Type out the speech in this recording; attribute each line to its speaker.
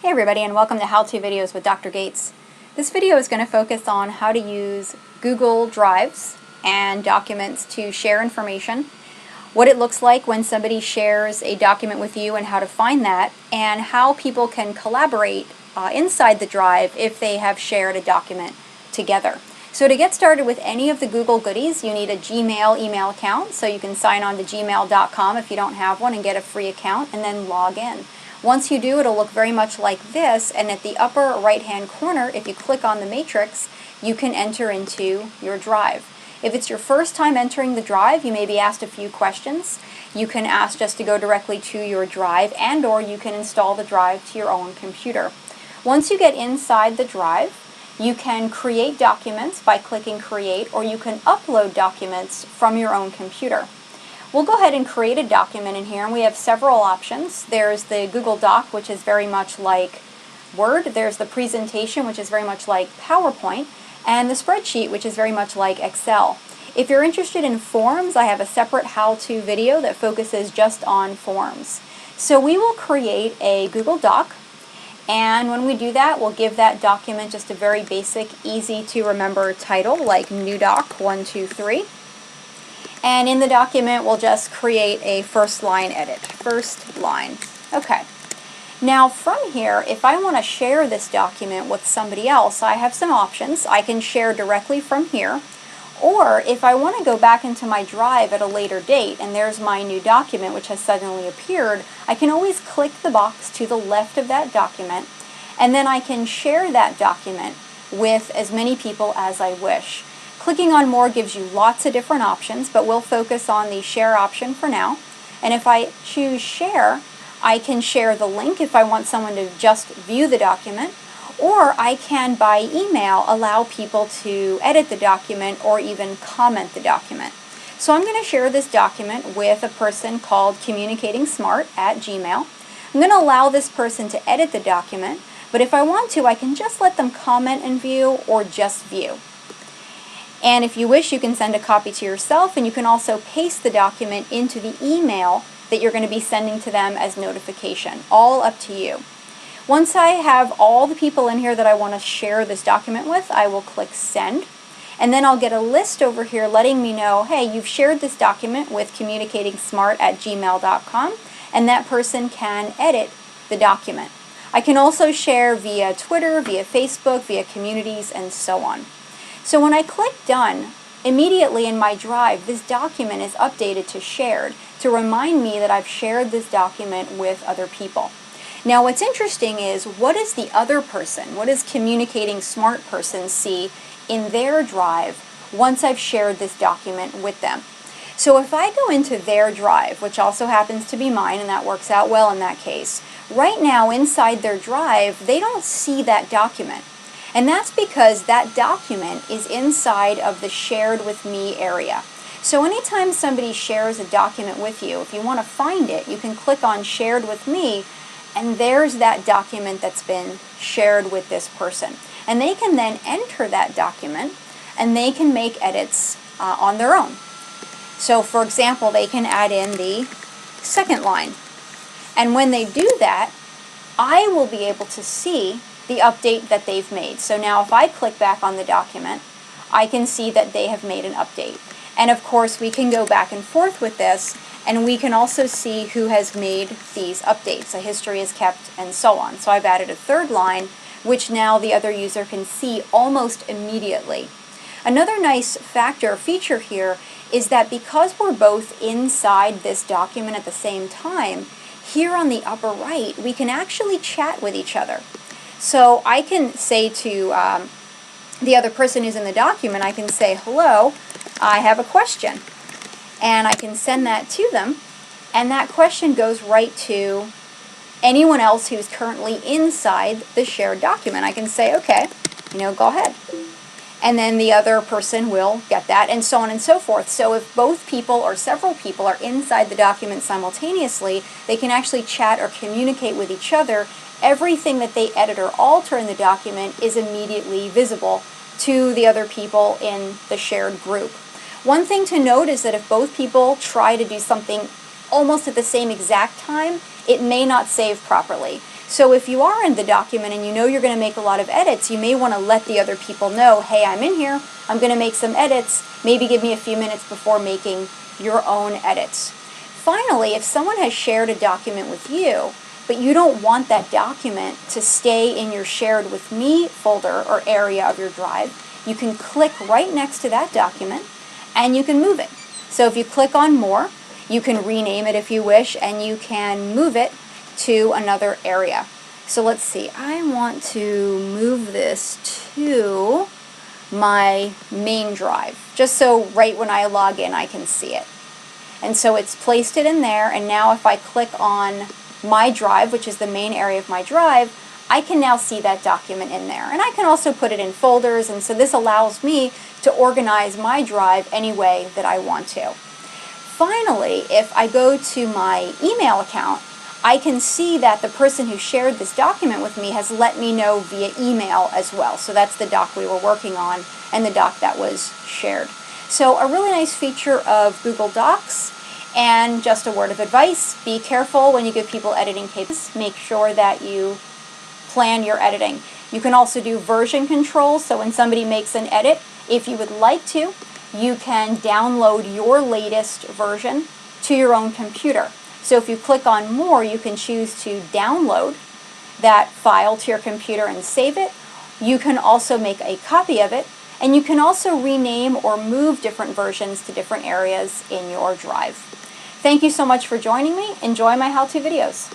Speaker 1: Hey everybody, and welcome to How-To Videos with Dr. Gates. This video is going to focus on how to use Google Drives and documents to share information, what it looks like when somebody shares a document with you and how to find that, and how people can collaborate inside the drive if they have shared a document together. So to get started with any of the Google goodies, you need a Gmail email account, so you can sign on to gmail.com if you don't have one and get a free account, and then log in. Once you do, it'll look very much like this, and at the upper right-hand corner, if you click on the matrix, you can enter into your drive. If it's your first time entering the drive, you may be asked a few questions. You can ask just to go directly to your drive, and/or you can install the drive to your own computer. Once you get inside the drive, you can create documents by clicking Create, or you can upload documents from your own computer. We'll go ahead and create a document in here, and we have several options. There's the Google Doc, which is very much like Word. There's the presentation, which is very much like PowerPoint, and the spreadsheet, which is very much like Excel. If you're interested in forms, I have a separate how-to video that focuses just on forms. So we will create a Google Doc, and when we do that, we'll give that document just a very basic, easy to remember title, like New Doc 123. And in the document, we'll just create a first line edit. First line. Okay. Now from here, if I want to share this document with somebody else, I have some options. I can share directly from here, or if I want to go back into my drive at a later date, and there's my new document which has suddenly appeared, I can always click the box to the left of that document, and then I can share that document with as many people as I wish. Clicking on More gives you lots of different options, but we'll focus on the Share option for now. And if I choose Share, I can share the link if I want someone to just view the document, or I can, by email, allow people to edit the document or even comment the document. So I'm going to share this document with a person called Communicating Smart at Gmail. I'm going to allow this person to edit the document, but if I want to, I can just let them comment and view, or just view. And if you wish, you can send a copy to yourself, and you can also paste the document into the email that you're going to be sending to them as notification. All up to you. Once I have all the people in here that I want to share this document with, I will click Send, and then I'll get a list over here letting me know, hey, you've shared this document with communicatingsmart at gmail.com, and that person can edit the document. I can also share via Twitter, via Facebook, via communities, and so on. So when I click Done, immediately in my drive, this document is updated to Shared to remind me that I've shared this document with other people. Now what's interesting is, what does the other person, what does Communicating Smart person see in their drive once I've shared this document with them? So if I go into their drive, which also happens to be mine, and that works out well in that case, right now inside their drive, they don't see that document. And that's because that document is inside of the Shared with Me area. So anytime somebody shares a document with you, if you want to find it, you can click on Shared with Me, and there's that document that's been shared with this person. And they can then enter that document, and they can make edits on their own. So for example, they can add in the second line. And when they do that, I will be able to see the update that they've made. So now if I click back on the document, I can see that they have made an update. And of course, we can go back and forth with this, and we can also see who has made these updates. A history is kept, and so on. So I've added a third line, which now the other user can see almost immediately. Another nice feature here is that because we're both inside this document at the same time, here on the upper right, we can actually chat with each other. So I can say to the other person who's in the document, I can say, hello, I have a question. And I can send that to them, and that question goes right to anyone else who's currently inside the shared document. I can say, okay, go ahead. And then the other person will get that, and so on and so forth. So if both people or several people are inside the document simultaneously, they can actually chat or communicate with each other. Everything that they edit or alter in the document is immediately visible to the other people in the shared group. One thing to note is that if both people try to do something almost at the same exact time, it may not save properly. So if you are in the document and you know you're going to make a lot of edits, you may want to let the other people know, hey, I'm in here, I'm going to make some edits, maybe give me a few minutes before making your own edits. Finally, if someone has shared a document with you, but you don't want that document to stay in your Shared With Me folder or area of your drive, you can click right next to that document and you can move it. So if you click on More, you can rename it if you wish, and you can move it to another area. So let's see, I want to move this to my main drive, just so right when I log in I can see it. And so it's placed it in there, and now if I click on my drive, which is the main area of my drive, I can now see that document in there. And I can also put it in folders, and so this allows me to organize my drive any way that I want to. Finally, if I go to my email account, I can see that the person who shared this document with me has let me know via email as well. So that's the doc we were working on and the doc that was shared. So a really nice feature of Google Docs. And just a word of advice, be careful when you give people editing capabilities. Make sure that you plan your editing. You can also do version control, so when somebody makes an edit, if you would like to, you can download your latest version to your own computer. So if you click on More, you can choose to download that file to your computer and save it. You can also make a copy of it, and you can also rename or move different versions to different areas in your drive. Thank you so much for joining me. Enjoy my how-to videos.